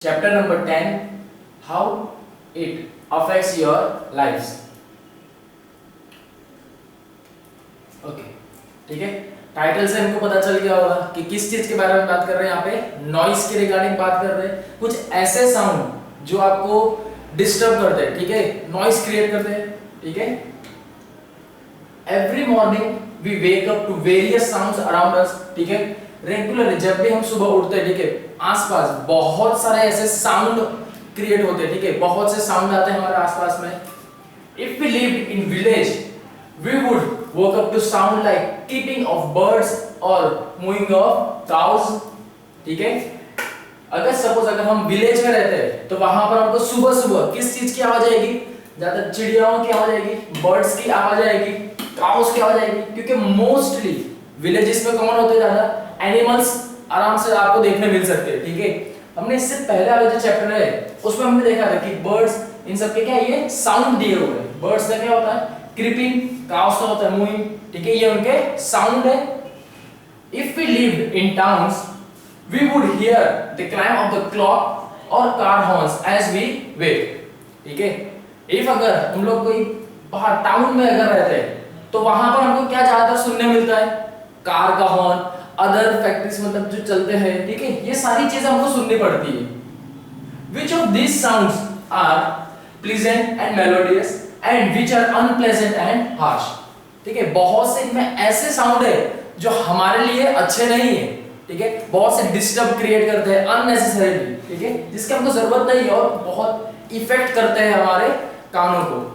Chapter number 10, how it affects your lives. Okay ठीक है, title से हमको पता चल गया होगा कि किस चीज के बारे में बात कर रहे हैं। यहाँ पे नॉइस के रिगार्डिंग बात कर रहे हैं, कुछ ऐसे साउंड जो आपको डिस्टर्ब करते हैं, ठीक है, नॉइस क्रिएट करते हैं, ठीक है। Every morning we wake up to various sounds around us, ठीक है। रेगुलरली जब भी हम सुबह उठते हैं, ठीक है, आसपास बहुत सारे ऐसे साउंड क्रिएट होते हैं, ठीक है, बहुत से साउंड आते हैं हमारे आसपास में। If we live in village we would woke up to sound like keeping of birds or mooing of cows, ठीक है। अगर सपोज अगर हम विलेज में रहते हैं तो वहां पर हमको सुबह सुबह किस चीज की आवाज आएगी? ज्यादा चिड़ियाओं की आवाज आएगी, बर्ड्स की आवाज आएगी, काउस की आवाज आएगी, क्योंकि मोस्टली विलेजेस में कौन होते हैं? ज्यादा एनिमल्स आराम से आपको देखने मिल सकते हैं, ठीक है। हमने इससे पहले वाले जो चैप्टर है उसमें हमने देखा था कि बर्ड्स इन सब के क्या ये साउंड दिए हुए हैं। बर्ड्स का क्या होता है? क्रीपिंग, काउस का होता है मूविंग, ठीक है, ये उनके साउंड है। If we lived in towns we would hear the क्लाइम ऑफ द क्लॉक और car horns as we wake, ठीक है। इफ अगर हम लोग कोई बाहर टाउन में अगर रहते हैं तो वहां पर हमको क्या ज्यादातर सुनने मिलता है? कार का हॉर्न, अदर फैक्ट्रीज मतलब जो चलते हैं, ठीक है, ये सारी चीजें हमको सुननी पड़ती है। Which of these sounds are pleasant and melodious and which are unpleasant and harsh, ठीक है। बहुत से इनमें ऐसे साउंड है जो हमारे लिए अच्छे नहीं है, ठीक है, बहुत से डिस्टर्ब क्रिएट करते हैं अननेसेसरीली, ठीक है, जिसकी हमको जरूरत नहीं है और बहुत इफेक्ट करते हैं हमारे कानों को।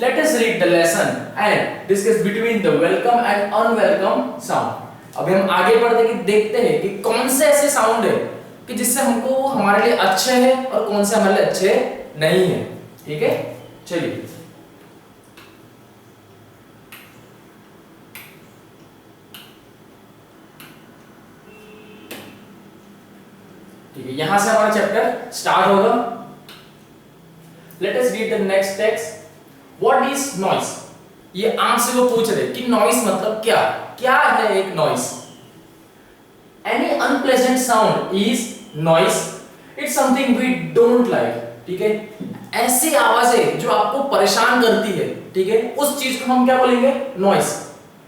Let us read the lesson and discuss between the welcome and unwelcome sound. अभी हम आगे बढ़ते कि देखते हैं कि कौन से ऐसे साउंड है कि जिससे हमको हमारे लिए अच्छे हैं और कौन से हमारे लिए अच्छे नहीं है, ठीक है। चलिए ठीक है, यहां से हमारा चैप्टर स्टार्ट होगा। Let us read the next text. What is noise? ये आपसे वो पूछ रहे कि नॉइस मतलब क्या? क्या है एक noise? Any unpleasant sound is noise. It's something we don't like, ठीक है। ऐसी आवाजें जो आपको परेशान करती है, ठीक है, उस चीज को हम क्या बोलेंगे? नॉइस,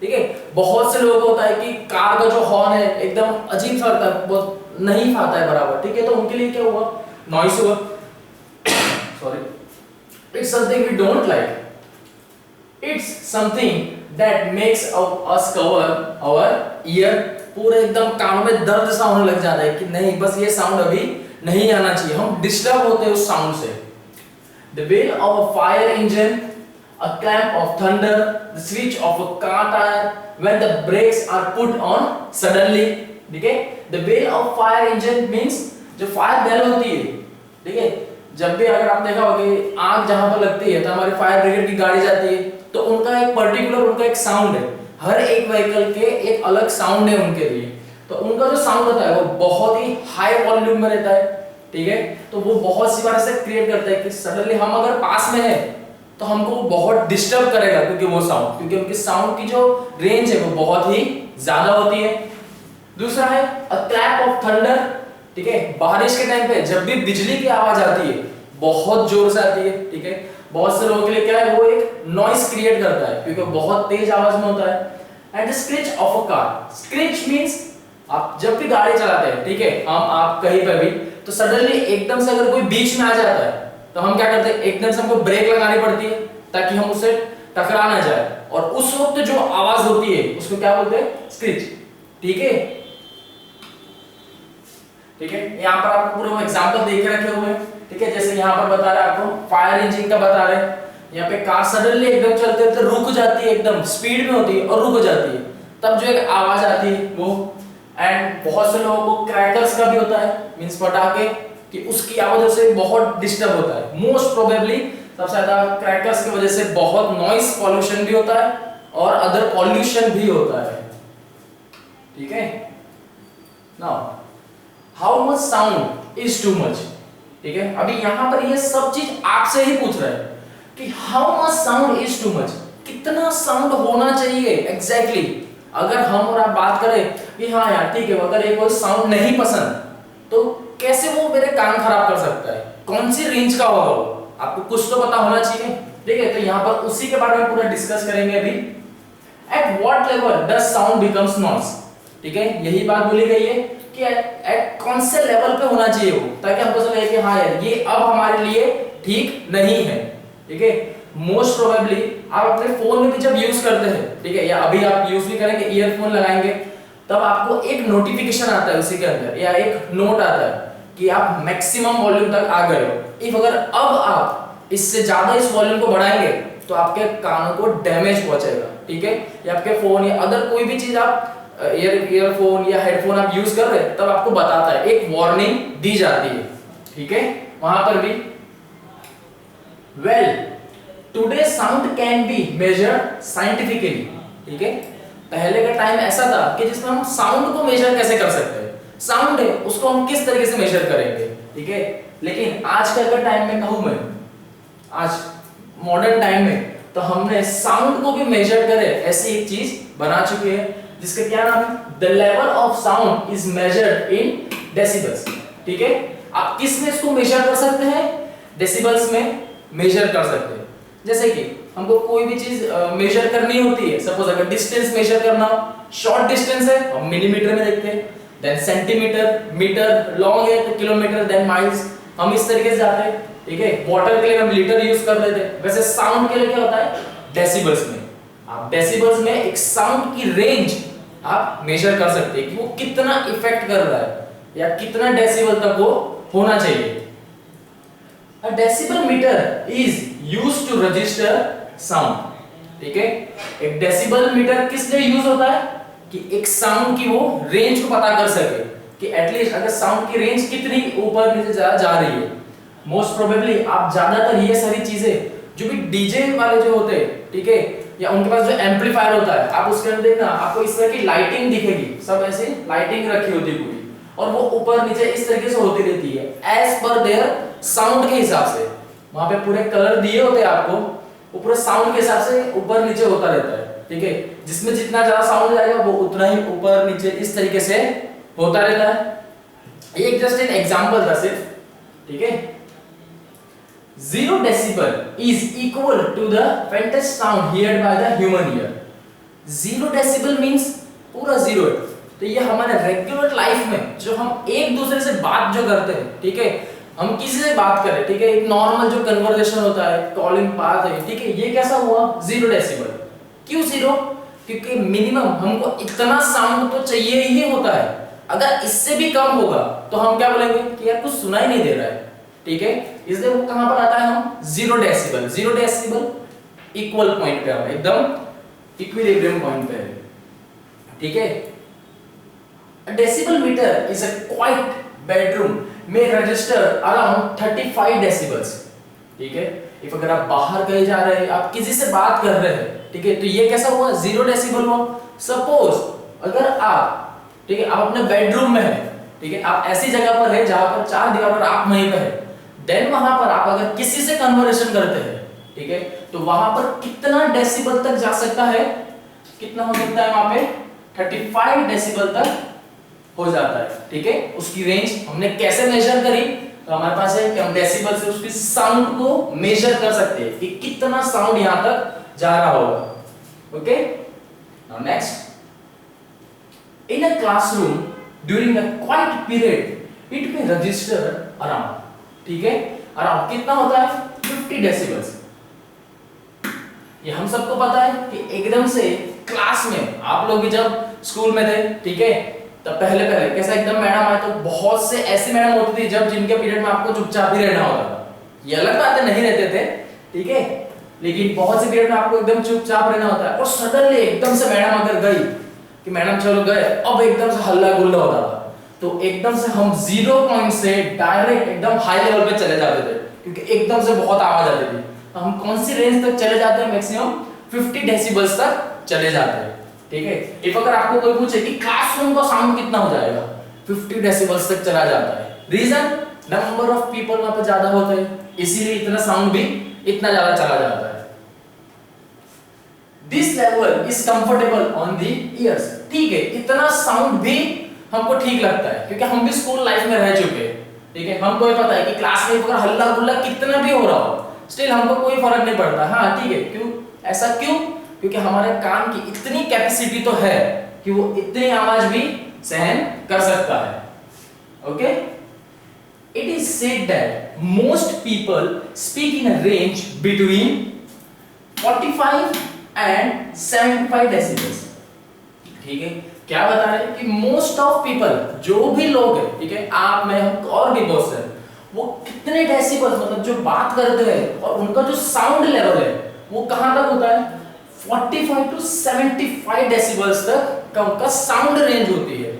ठीक है। बहुत से लोगों को होता है कि कार का जो हॉर्न है एकदम अजीब सा लगता है, बहुत नहीं खाता है बराबर, ठीक है, तो उनके लिए क्या हुआ? नॉइस हुआ। Sorry, it's something we don't like. It's something that makes us cover our ear, पूरे एकदम कानों में दर्द सा होने लग जाता है कि नहीं, बस ये साउंड अभी नहीं आना चाहिए, हम डिस्टर्ब होते हैं उस साउंड से। The wail of a fire engine, a clamp of thunder, the switch of a car tire when the brakes are put on suddenly, ठीक है। The wail of fire engine means जो fire bell होती है, ठीक है, जब भी अगर आप देखा होगा कि आग जहां पर लगती है तो हमारी फायर ब्रिगेड की गाड़ी जाती है तो उनका एक पर्टिकुलर उनका एक साउंड है, हर एक व्हीकल के एक अलग साउंड है उनके लिए। तो उनका जो साउंड होता है वो बहुत ही हाई वॉल्यूम में रहता है, ठीक है। तो वो बहुत सी बार ऐसे क्रिएट करता है कि सडनली हम अगर पास में है तो हमको वो बहुत डिस्टर्ब करेगा, क्योंकि वो साउंड, क्योंकि उनके साउंड की जो रेंज है वो बहुत ही ज्यादा होती है। दूसरा है अ क्लैप ऑफ थंडर, ठीक है, बारिश के टाइम पे जब भी बिजली की आवाज आती है बहुत जोर से आती है, ठीक है, बहुत से लोगों के लिए क्या है वो एक नॉइस क्रिएट करता है क्योंकि बहुत तेज आवाज में होता है। And the screech of a car. Screech means आप जब भी गाड़ी चलाते हैं, ठीक है, आप कहीं पे भी, तो सडनली एकदम से अगर कोई बीच में आ जाता है तो हम क्या करते हैं? एकदम से हमको ब्रेक लगानी पड़ती है ताकि हम उससे टकरा ना जाए, और उस वक्त जो आवाज होती है उसको क्या बोलते हैं? स्क्रीच, ठीक है, ठीक है। यहाँ पर आपको पूरा एग्जांपल देके रखे हुए हैं, ठीक है, जैसे यहाँ पर बता रहे हैं आपको फायर इंजन का बता रहे हैं। यहाँ पे कार सडनली एकदम चलते चलते रुक जाती है, एकदम स्पीड में होती है और रुक जाती है, तब जो एक आवाज आती है वो। एंड बहुत से लोगों को क्रैकर्स का भी होता है, मींस पटाखे, कि उसकी आवाज से बहुत डिस्टर्ब होता है। मोस्ट प्रोबेबली सबसे ज्यादा क्रैकर्स की वजह से बहुत नॉइस पॉल्यूशन भी होता है और अदर पॉल्यूशन भी होता है, ठीक है। Now how much sound is too much, ठीक है। अभी यहां पर ये सब चीज आपसे ही पूछ रहा है कि how much sound is too much, कितना साउंड होना चाहिए एग्जैक्टली। अगर हम और आप बात करें कि हाँ यार ठीक है, अगर एक कोई साउंड नहीं पसंद तो कैसे वो मेरे कान खराब कर सकता है, कौन सी रेंज का होगा वो, आपको कुछ तो पता होना चाहिए। ठीक है, तो यहाँ पर उसी के बारे में पूरा डिस्कस करेंगे अभी। At what level does sound becomes noise. ठीक है, यही बात बोली गई है कि एट कौन से लेवल पे होना चाहिए वो, ताकि हमको समझे कि हाँ यार ये अब हमारे लिए ठीक नहीं है। ठीक है, मोस्ट प्रोबेबली आप अपने फोन में भी जब यूज करते हैं, ठीक है, या अभी आप यूज भी करेंगे, ईयरफोन लगाएंगे, तब आपको एक नोटिफिकेशन आता है उसी के अंदर, या एक नोट आता है कि आप मैक्सिमम वॉल्यूम तक आ गए हो। इफ अगर अब आप इससे ज्यादा इस वॉल्यूम को बढ़ाएंगे तो आपके कानों को डैमेज पहुंचेगा। ठीक है, या आपके फोन या अदर कोई भी चीज आप ईयरफोन या हेडफोन आप यूज कर रहे हैं, तब आपको बताता है, एक वार्निंग दी जाती है। ठीक है, वहां पर भी well today sound can be measured scientifically. ठीक है, पहले का टाइम ऐसा था कि जिसमें हम साउंड को मेजर कैसे कर सकते हैं, साउंड है उसको हम किस तरीके से मेजर करेंगे। ठीक है, लेकिन आजकल के टाइम में कहूं मैं, आज मॉडर्न टाइम में तो हमने साउंड को भी मेजर करे ऐसी एक चीज बना चुके हैं, जिसका क्या नाम है, the level of sound is measured in decibels. ठीक है, आप किस में इसको मेजर कर सकते हैं, डेसिबल्स में मेजर कर सकते हैं। जैसे कि हमको कोई भी चीज मेजर करनी होती है, सपोज अगर डिस्टेंस मेजर करना हो, शॉर्ट डिस्टेंस है हम मिलीमीटर में देखते हैं, देन सेंटीमीटर, मीटर, लॉन्ग है तो किलोमीटर, देन माइल्स, हम इस तरीके से जाते हैं। ठीक है, वाटर के लिए हम लीटर यूज कर लेते हैं, वैसे साउंड के लिए क्या होता है, डेसिबल्स में। आप डेसिबल्स में एक साउंड की रेंज आप मेजर कर सकते हैं कि वो कितना इफेक्ट कर रहा है या कितना डेसिबल तक वो होना चाहिए। A decibel meter is used to register sound. ठीक है, एक डेसिबल मीटर किस लिए यूज होता है कि एक साउंड की वो रेंज को पता कर सके कि एटलीस्ट अगर साउंड की रेंज कितनी ऊपर नीचे जा रही है। मोस्ट प्रोबेबली आप ज्यादातर ये सारी चीजें जो भी डीजे वाले जो होते हैं, ठीक है, या उनके पास जो एम्पलीफायर होता है, आप उसके अंदर देखना आपको इस तरह की लाइटिंग दिखेगी, सब ऐसे लाइटिंग रखी होती है पूरी, और वो ऊपर नीचे इस तरीके से होती रहती है एज पर देयर साउंड के हिसाब से। वहां पे पूरे कलर दिए होते हैं आपको, वो पूरे साउंड के हिसाब से ऊपर नीचे होता रहता है। ठीक है, जिसमें जितना ज्यादा साउंड जाएगा वो उतना ही ऊपर नीचे इस तरीके से होता रहता है। एक जस्ट एन एग्जांपल था सिर्फ। ठीक है, 0 decibel is equal to the faintest sound heard by the human ear. 0 decibel means पूरा जीरो है। तो ये हमारे रेगुलर लाइफ में जो हम एक दूसरे से बात जो करते हैं, ठीक है, हम किसी से बात करें, ठीक है, एक नॉर्मल जो कन्वर्सेशन होता है, कॉलिंग बात है, ठीक है, ये कैसा हुआ 0 डेसिबल। क्यों 0? क्योंकि मिनिमम हमको इतना साउंड तो चाहिए ही होता है। अगर इससे भी कम होगा तो हम क्या बोलेंगे कि यार कुछ सुनाई नहीं दे रहा है। ठीक है, इसलिए वो कहां पर आता है, हम 0 डेसिबल। 0 डेसिबल इक्वल पॉइंट पे, हम एकदम इक्विलिब्रियम पॉइंट पे है। ठीक है, a decibel meter is a quiet bedroom may register around 35 decibels. ठीक है, if अगर आप बाहर कहीं जा रहे हैं, आप किसी से बात कर रहे हैं, ठीक है, तो ये कैसा हुआ 0 डेसिबल हुआ। सपोज अगर आप, ठीक है, आप अपने बेडरूम में हैं, ठीक है, आप ऐसी जगह पर है जहां पर 4 दीवार पर आप वहीं पे है, देन वहां पर आप अगर किसी से कन्वर्सेशन करते हैं, ठीक है, तो वहां पर कितना डेसिबल तक जा सकता है, कितना हो सकता है वहां पे 35 डेसिबल तक हो जाता है। ठीक है, उसकी रेंज हमने कैसे मेजर करी, तो हमारे पास है कि हम डेसिबल से उसकी साउंड को मेजर कर सकते हैं कि कितना साउंड यहां तक जा रहा होगा। Okay, now next, in a classroom during a quite period it may register around, ठीक है, अराउंड कितना होता है 50 डेसिबल्स। ये हम सबको पता है कि एकदम से क्लास में, आप लोग भी जब स्कूल में थे, ठीक है, तब पहले कैसा एकदम मैडम आए तो बहुत से ऐसे मैडम होती थी जब जिनके पीरियड में आपको चुपचाप ही रहना होता था। ये अलग बात है, नहीं रहते थे, ठीक है, लेकिन बहुत से पीरियड में आपको एकदम चुपचाप रहना होता है, और सडनली एकदम से मैडम अगर गई कि मैडम चलो गए, अब एकदम से हल्ला गुल्ला होता था, तो एकदम से हम 0 पॉइंट से डायरेक्ट एकदम हाई लेवल पे चले जाते थे, क्योंकि एकदम से बहुत आवाज आती थी। तो हम कौन सी रेंज तक चले जाते हैं, मैक्सिमम 50 डेसिबल्स तक चले जाते हैं। ठीक है, इफ अगर आपको कोई पूछे कि क्लासरूम का साउंड कितना हो जाएगा, 50 डेसिबल्स तक चला जाता है। रीजन, नंबर ऑफ पीपल वहां पे ज्यादा होते हैं, इसीलिए इतना साउंड भी इतना ज्यादा चला जाता है। This level is comfortable on the years. ठीक है, इतना साउंड भी हमको ठीक लगता है, क्योंकि हम भी स्कूल लाइफ में रह चुके हैं, ठीक है, हमको ये पता है कि क्लास में अगर हल्ला गुल्ला कितना भी हो रहा हो, स्टिल हमको कोई फर्क नहीं पड़ता। हाँ ठीक है, क्यों ऐसा क्यों? क्योंकि हमारे कान की इतनी कैपेसिटी तो है कि वो इतनी आवाज भी सहन कर सकता है। Okay, it is said that most people speak in a range between 45 and 75 decibels. ठीक है, क्या बता रहे हैं कि मोस्ट ऑफ पीपल, जो भी लोग हैं, ठीक है, आप मैं हम और भी बहुत से, वो कितने डेसिबल्स मतलब जो बात करते हैं और उनका जो साउंड लेवल है वो कहां तक होता है? 45 टू 75 डेसिबल्स तक का उनका साउंड रेंज होती है।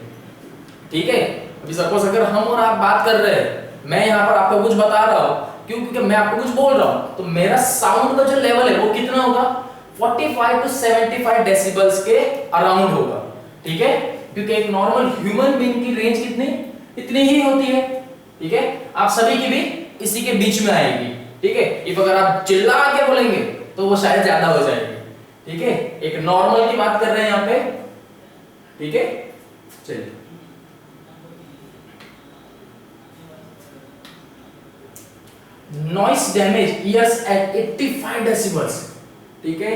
ठीक है, अभी सपोज अगर हम और आप बात कर रहे हैं, मैं यहाँ पर आपको कुछ बता रहा हूँ, क्यों? क्योंकि मैं आपको कुछ बोल रहा हूँ, तो मेरा साउंड का जो लेवल है वो कितना होगा? 45 टू 75 डेसिबल्स के अराउंड होगा। ठीक है, क्योंकि एक नॉर्मल ह्यूमन बीइंग की रेंज कितनी इतनी ही होती है। ठीक है, आप सभी की भी इसी के बीच में आएगी। ठीक है, इफ अगर आप चिल्ला के बोलेंगे तो वो शायद ज्यादा हो जाएगी। ठीक है, एक नॉर्मल की बात कर रहे हैं यहाँ पे। ठीक है, चलिए noise damage ears at 85 decibels. ठीक है,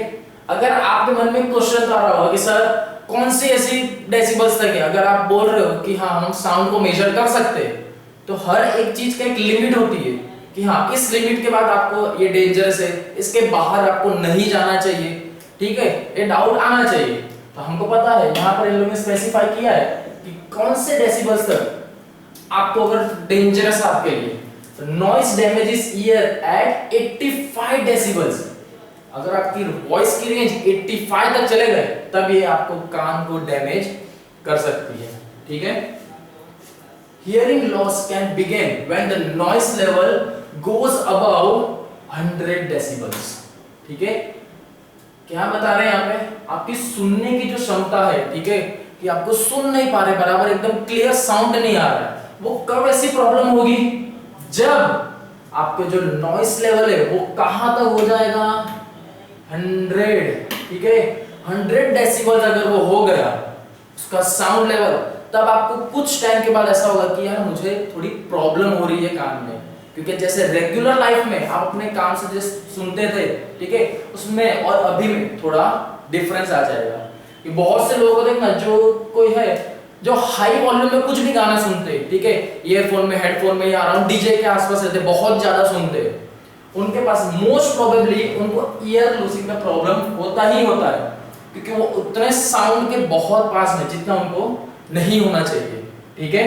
अगर आपके मन में क्वेश्चन आ रहा होगा कि सर कौन सी ऐसी डेसिबल्स तक है, अगर आप बोल रहे हो कि हाँ हम साउंड को मेजर कर सकते हैं, तो हर एक चीज का एक लिमिट होती है कि हाँ इस लिमिट के बाद आपको ये डेंजरस है, इसके बाहर आपको नहीं जाना चाहिए। ठीक है, ये डाउट आना चाहिए। तो हमको पता है यहाँ पर इन लोगों ने स्पेसिफाई किया है कि कौन से डेसिबल्स तक आपको अगर डेंजरस आपके लिए, तो noise damage is ear at 85 decibels. अगर आपकी वॉइस की रेंज 85 तक चले गए तब ये आपको कान को डैमेज कर सकती है। ठीक है, hearing loss can begin when the noise level goes above 100 decibels. ठीक है, क्या बता रहे हैं यहाँ पे? आपकी सुनने की जो क्षमता है, ठीक है, कि आपको सुन नहीं पा रहे बराबर, एकदम क्लियर साउंड नहीं आ रहा है, वो कब ऐसी प्रॉब्लम होगी? जब आपके जो नॉइस लेवल है वो कहां तक हो जाएगा? 100। ठीक है, 100 डेसिबल्स अगर वो हो गया उसका साउंड लेवल, तब आपको कुछ टाइम के बाद ऐसा होगा कि यार मुझे थोड़ी प्रॉब्लम हो रही है कान में। क्योंकि जैसे रेगुलर लाइफ में आप अपने कान से जैसे सुनते थे, ठीक है, उसमें और अभी में थोड़ा डिफरेंस आ जाएगा। कि बहुत से लोग देखना, जो कोई है जो हाई वॉल्यूम में कुछ भी गाना सुनते, ठीक है, ईयरफोन में, हेडफोन में या अराउंड डीजे के आसपास रहते, बहुत ज्यादा सुनते, उनके पास मोस्ट प्रोबेबली उनको ईयर लूजिंग का प्रॉब्लम होता ही होता है, क्योंकि वो उतने साउंड के बहुत पास में जितना उनको नहीं होना चाहिए। ठीक है,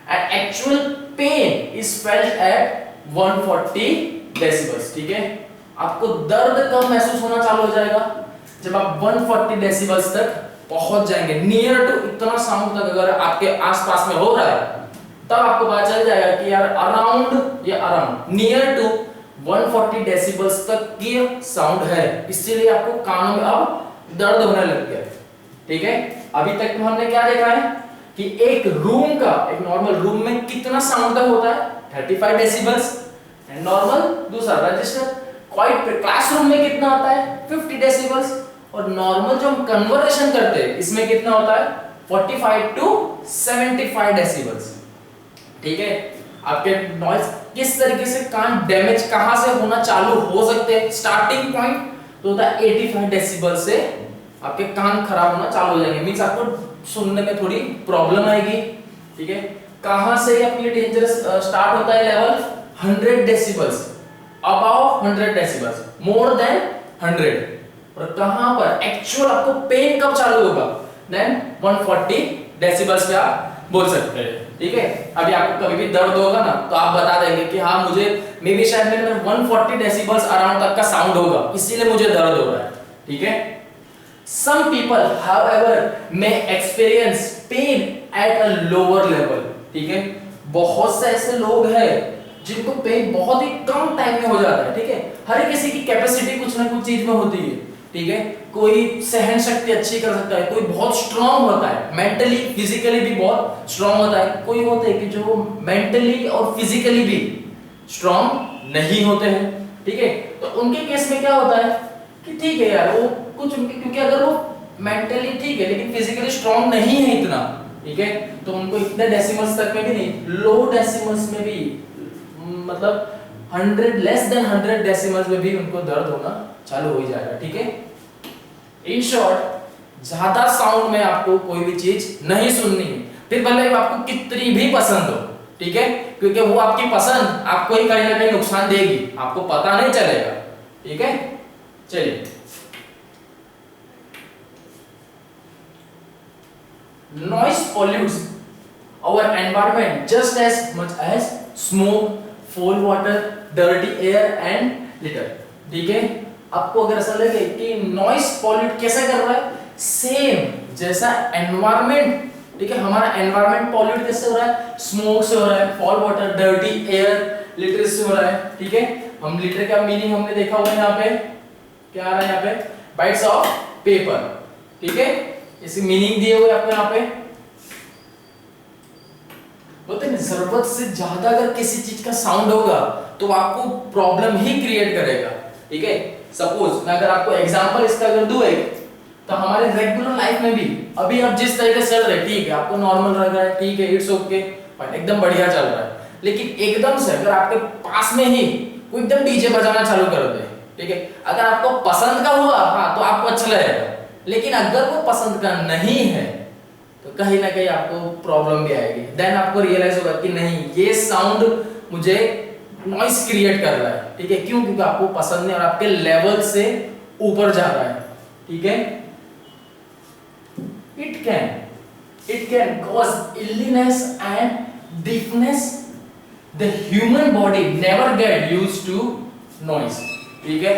and actual pain is felt at 140 decibels. ठीक है, आपको दर्द कब महसूस होना चालू हो जाएगा? जब आप 140 डेसिबल्स तक पहुंच जाएंगे, नियर टू इतना साउंड तक अगर आपके आसपास में हो रहा है, तब आपको पता चल जाएगा कि यार अराउंड या अराउंड नियर टू 140 डेसिबल्स तक की साउंड है, इसीलिए आपको कानों में अब दर्द होने लग गया। ठीक है, अभी तक तो हमने क्या देखा है कि एक रूम का, एक नॉर्मल रूम में कितना साउंड तक होता है? 35 डेसिबल्स। एंड नॉर्मल दूसरा रजिस्टर क्वाइट क्लासरूम में कितना होता है? 50 डेसिबल्स। और नॉर्मल जो हम कन्वर्सेशन करते हैं इसमें कितना होता है? 45 टू 75 डेसिबल्स। ठीक है, आपके नॉइज किस तरीके से कान डैमेज कहां से होना चालू हो सकते हैं? स्टार्टिंग पॉइंट तो होता है 85 डेसिबल से आपके कान खराब होना चालू हो जाएंगे, मींस आपको सुनने में थोड़ी प्रॉब्लम आएगी। ठीक है, कहां से आपके डेंजरस स्टार्ट होता है level? 100 decibels, above 100 decibels, more than 100। और कहां पर एक्चुअल आपको पेन कब चालू होगा? देन 140 डेसिबल्स पे आप बोल सकते हैं। ठीक है, अभी आपको कभी भी दर्द होगा ना तो आप बता देंगे कि हाँ मुझे मे बी शायद मेरे में 140 डेसिबल्स अराउंड तक का साउंड होगा, इसीलिए मुझे दर्द हो रहा है। ठीक है, some people however may experience pain at a lower level। ठीक है, बहुत से ऐसे लोग हैं जिनको पेन बहुत ही कम टाइम में हो जाता है। ठीक है, हर किसी की कैपेसिटी कुछ ना कुछ चीज में होती है। ठीक है, कोई सहन शक्ति अच्छी कर सकता है, कोई बहुत स्ट्रांग होता है, मेंटली फिजिकली भी बहुत स्ट्रांग होता है, कोई होते हैं कि जो मेंटली और फिजिकली भी स्ट्रांग नहीं होते हैं। ठीक है, तो उनके केस में क्या होता है कि ठीक है यार वो कुछ, क्योंकि अगर वो मेंटली ठीक है लेकिन फिजिकली स्ट्रांग नहीं है इतना, ठीक है, तो उनको इतने डेसिमल्स तक में भी नहीं, लो डेसिमल्स में भी, मतलब 100 लेस देन 100 डेसिमल्स में भी उनको दर्द होना चालू हो जाएगा। ठीक है, इन शॉर्ट ज्यादा साउंड में आपको कोई भी चीज नहीं सुननी है, फिर भले ही आपको कितनी भी पसंद हो। ठीक है, क्योंकि वो आपकी पसंद आपको ही कहीं ना कहीं नुकसान देगी, आपको पता नहीं चलेगा। ठीक है, चलिए noise pollutes our environment just as much as smoke, foul water, dirty air and litter। ठीक है, आपको अगर ऐसा लगे कि नॉइस पॉल्यूट कैसे कर रहा है, सेम जैसा एनवायरनमेंट, ठीक है, हमारा एनवायरनमेंट पॉल्यूट कैसे हो रहा है, स्मोक से हो रहा है, fall water, dirty air, litre से हो रहा है। ठीक है, हम लिटर का मीनिंग हमने देखा हुआ है, यहाँ पे क्या आ रहा है, यहाँ पे बाइट्स ऑफ पेपर। ठीक है, इसकी मीनिंग दिए हुए आपको यहाँ पे। बोलते हैं जरूरत से ज्यादा अगर किसी चीज का साउंड होगा तो आपको प्रॉब्लम ही क्रिएट करेगा। ठीक है, सपोज मैं अगर आपको एग्जांपल इसका अगर दूं एक, तो हमारे रेगुलर लाइफ में भी अभी आप जिस तरीके से चल रहे, ठीक है, आपको नॉर्मल लग रहा है, ठीक है, इट्स ओके, एकदम बढ़िया चल रहा है, लेकिन एकदम से अगर आपके पास में ही कोई एकदम डीजे बजाना चालू कर दे, ठीक है, अगर आपको पसंद का हुआ, हाँ, तो आपको अच्छा लगेगा, लेकिन अगर वो पसंद का नहीं है तो कहीं ना कहीं आपको प्रॉब्लम भी आएगी। देन आपको रियलाइज होगा कि नहीं, ये साउंड मुझे नॉइस क्रिएट कर रहा है। ठीक है, क्यों? क्योंकि आपको पसंद नहीं और आपके लेवल से ऊपर जा रहा है। ठीक है, it can cause illness and deafness. The human body never get used to noise। ठीक है,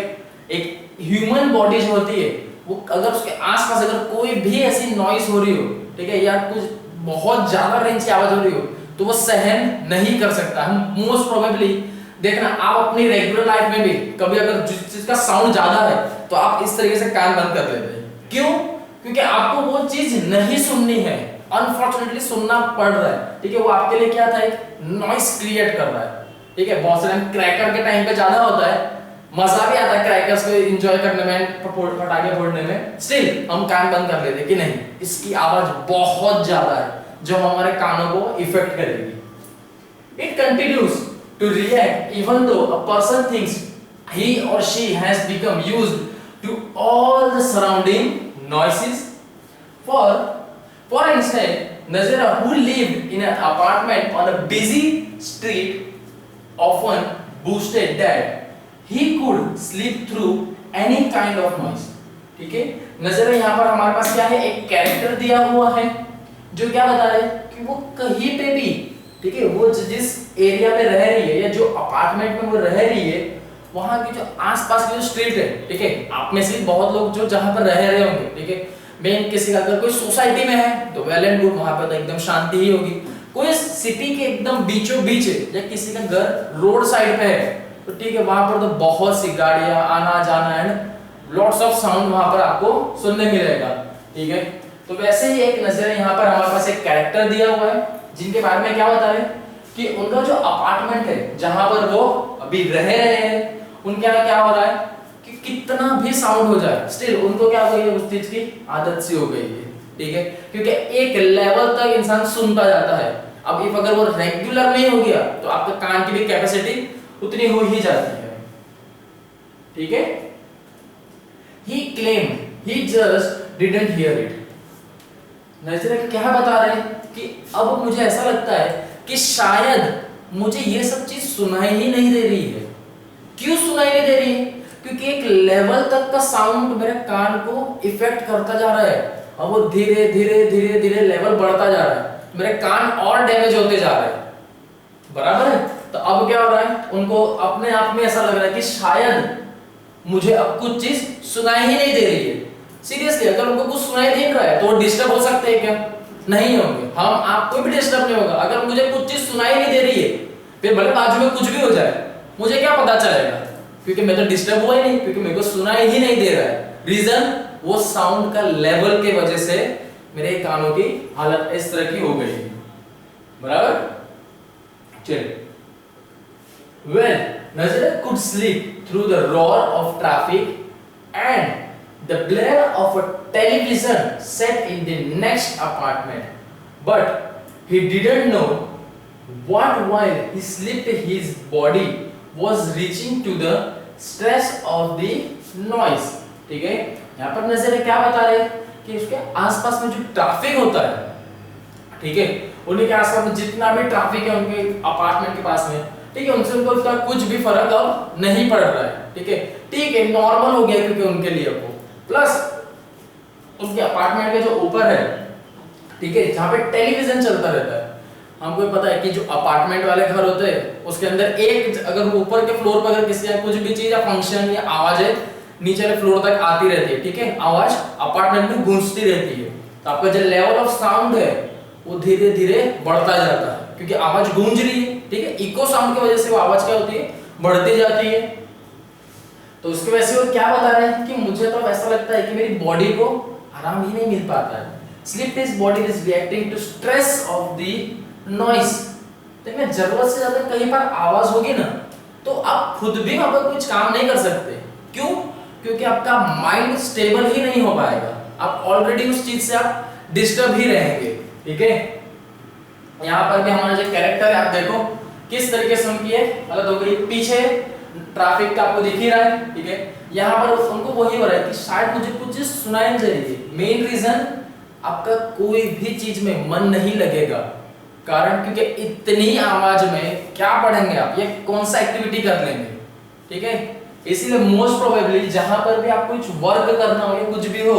एक ह्यूमन बॉडी जो होती है वो अगर उसके आसपास अगर कोई भी ऐसी नॉइस हो रही हो, ठीक है, या कुछ बहुत ज्यादा रेंज की आवाज हो रही हो, तो वो सहन नहीं कर सकता। हम मोस्ट प्रोबेबली देखना, आप अपनी रेगुलर लाइफ में भी कभी अगर जिस चीज का साउंड ज्यादा है तो आप इस तरीके से कान बंद कर लेते हैं। क्यों? क्योंकि आपको वो चीज नहीं सुननी है, अनफॉर्चुनेटली सुनना पड़ रहा है। ठीक है, वो आपके लिए क्या था, एक नॉइस क्रिएट कर रहा है। ठीक है, बहुत सारे क्रैकर के टाइम पे ज्यादा होता है, मजा भी आता है क्रैकर्स को एंजॉय करने में, पटाखे फोड़ने में, स्टिल हम कान बंद कर लेते कि नहीं, इसकी आवाज बहुत ज्यादा है जो हमारे कानों को इफेक्ट करेगी। It continues to react even though a person thinks he or she has become used to all the surrounding noises। For instance, Nazira, who lived in an apartment on a busy street, often boasted that he could sleep through any kind of noise। ठीक है, नजर यहाँ पर हमारे पास क्या है, एक character दिया हुआ है जो क्या बता रहा है कि वो कहीं पे भी, ठीक है, वो जिस एरिया में रह रही है या जो अपार्टमेंट में वो रह रही है, वहां की जो आसपास की जो स्ट्रीट है, ठीक है, आप में से बहुत लोग जो जहां पर रह रहे होंगे, ठीक है, मेन किसी का अगर कोई सोसाइटी में है तो वेल एंड गुड, वहां पर तो एकदम शांति ही होगी। कोई सिटी के एकदम बीचों बीच है या किसी का घर रोड साइड पे है, तो ठीक है, वहां पर तो बहुत सी गाड़ियां आना जाना एंड लॉट्स ऑफ साउंड वहां पर आपको सुनने मिलेगा। ठीक है, तो वैसे ही एक नजर यहाँ पर हमारे पास एक कैरेक्टर दिया हुआ है जिनके बारे में क्या बता रहे हैं कि उनका जो अपार्टमेंट है जहां पर वो अभी रह रहे हैं, उनके यहाँ क्या हो रहा है कि कितना भी साउंड हो जाए, स्टिल उनको क्या हो गई है, उस चीज की आदत सी हो गई है। ठीक है, क्योंकि एक लेवल तक इंसान सुनता जाता है। अब इफ अगर वो रेगुलर में हो गया तो आपके कान की भी कैपेसिटी उतनी हो ही जाती है। ठीक है, he claimed he just didn't hear it। नजर क्या बता रहे हैं कि अब मुझे ऐसा लगता है कि शायद मुझे ये सब चीज सुनाई ही नहीं दे रही है। क्यों सुनाई नहीं दे रही है? क्योंकि एक लेवल तक का साउंड मेरे कान को इफेक्ट करता जा रहा है, अब वो धीरे धीरे धीरे धीरे लेवल बढ़ता जा रहा है, मेरे कान और डैमेज होते जा रहे हैं। बराबर है? तो अब क्या हो रहा है, उनको अपने आप में ऐसा लग रहा है कि शायद मुझे अब कुछ चीज सुनाई ही नहीं दे रही है। सीरियसली, अगर उनको कुछ सुनाई दे रहा है तो वो डिस्टर्ब हो सकते हैं क्या? नहीं होंगे। हम आप कोई भी डिस्टर्ब नहीं होगा। अगर मुझे कुछ चीज सुनाई नहीं दे रही है, फिर भले बाजू में कुछ भी हो जाए, मुझे क्या पता चलेगा? क्योंकि मैं तो डिस्टर्ब हुआ ही नहीं, क्योंकि मेरे को सुनाई ही नहीं दे रहा है। रीजन, वो साउंड का लेवल के वजह से मेरे कानों की हालत इस तरह की हो गई। बराबर? चलिए, when Nazira could sleep through the roar of traffic and the blare of a television set in the next apartment, but he didn't know what while he slept his body was reaching to the stress of the noise। ठीक है, यहाँ पर नजर क्या बता रहे हैं कि उसके आसपास में जो ट्रैफिक होता है, ठीक है, उन्हीं के आसपास में जितना भी ट्रैफिक है उनके अपार्टमेंट के पास में, ठीक है, उनसे उनको उसका कुछ भी फर्क अब नहीं पड़ रहा है। ठीक है, नॉर्मल हो गया क्योंकि उनके लिए वो, प्लस उनके अपार्टमेंट के जो ऊपर है, ठीक है, जहाँ पे टेलीविजन चलता रहता है। हमको पता है कि जो अपार्टमेंट वाले घर होते हैं उसके अंदर एक, अगर ऊपर के फ्लोर पर अगर किसी का कुछ भी चीज या फंक्शन या आवाज है नीचे वाले फ्लोर तक आती रहती है, ठीक है, आवाज अपार्टमेंट में गूंजती रहती है, तो आपका जो लेवल ऑफ साउंड है वो धीरे धीरे बढ़ता जाता है क्योंकि आवाज गूंज रही है। ठीक है, इको साउंड की वजह से वो आवाज क्या होती है, बढ़ती जाती है। तो उसकी वजह से वो क्या बता रहे हैं कि मुझे तो ऐसा लगता है कि मेरी बॉडी को आराम ही नहीं मिल पाता है। Sleep is body is reacting to stress of the noise. तो मैं जरूरत से ज्यादा कहीं पर आवाज होगी ना तो आप खुद भी वहां पर कुछ काम नहीं कर सकते। क्यों? क्योंकि आपका माइंड स्टेबल ही नहीं हो पाएगा, आप ऑलरेडी उस चीज से आप डिस्टर्ब ही रहेंगे। ठीक है, यहाँ पर भी हमारा जो कैरेक्टर है आप देखो किस तरीके से उनकी है अलग हो गई, पीछे ट्रैफिक का आपको दिख ही रहा है। ठीक है, यहाँ पर उनको वही हो रहा है कि शायद मुझे कुछ चीज सुनाई नहीं दे रही है। मेन रीजन आपका कोई भी चीज में मन नहीं लगेगा, कारण क्योंकि इतनी आवाज में क्या पढ़ेंगे आप, ये कौन सा एक्टिविटी कर लेंगे। ठीक है, इसीलिए मोस्ट प्रोबेबली जहां पर भी आप कुछ वर्क करना हो या कुछ भी हो,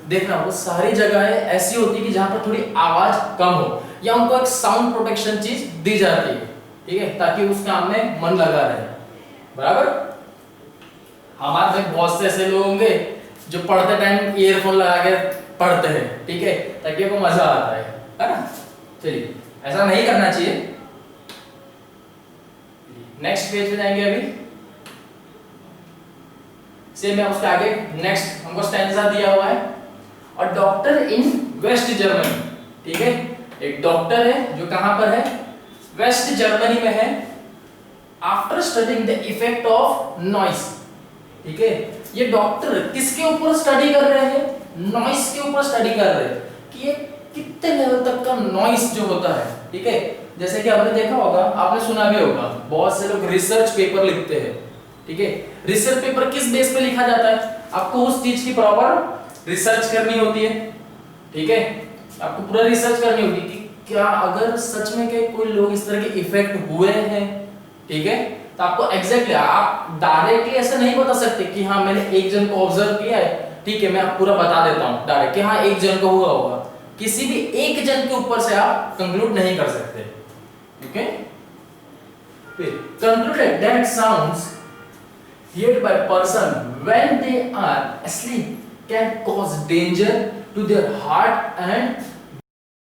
देखना वो सारी जगहें ऐसी होती कि जहां पर थोड़ी आवाज कम हो या उनको एक साउंड प्रोटेक्शन चीज दी जाती है। ठीक है, ताकि उस काम में मन लगा रहे। बराबर, हमारे में बहुत से ऐसे लोग होंगे जो पढ़ते टाइम ईयरफोन लगा के पढ़ते हैं। ठीक है, ताकि उनको मजा आता है ना। चलिए, ऐसा नहीं करना चाहिए। नेक्स्ट पेज पे जाएंगे अभी से, मैं उसके आगे नेक्स्ट हमको स्टैंजा दिया हुआ है। और डॉक्टर इन वेस्ट जर्मनी, ठीक है, एक डॉक्टर है जो कहां पर है, वेस्ट जर्मनी में है। After studying the effect of noise, ठीक है, ये डॉक्टर किसके ऊपर स्टडी कर रहे हैं, नॉइस के ऊपर स्टडी कर रहे हैं कि ये कितने लेवल तक का नॉइस जो होता है। ठीक है, जैसे कि आपने देखा होगा, आपने सुना भी होगा, बहुत से लोग रिसर्च पेपर लिखते हैं। ठीक है, रिसर्च पेपर किस बेस पे लिखा जाता है, आपको उस चीज की प्रॉपर रिसर्च करनी होती है। ठीक है, आपको पूरा रिसर्च करनी होगी कि क्या अगर सच में के कोई लोग इस तरह के इफेक्ट हुए हैं। ठीक है, तो आपको एग्जैक्टली आप डायरेक्टली ऐसा नहीं बता सकते कि हाँ मैंने एक जन को ऑब्जर्व किया है। ठीक है, मैं आप पूरा बता देता हूँ डायरेक्ट कि हाँ एक जन को हुआ होगा, किसी भी एक जन के ऊपर से आप कंक्लूड नहीं कर सकते। ओके, फिर concluded that sounds heard by person when they are asleep can cause danger to their heart and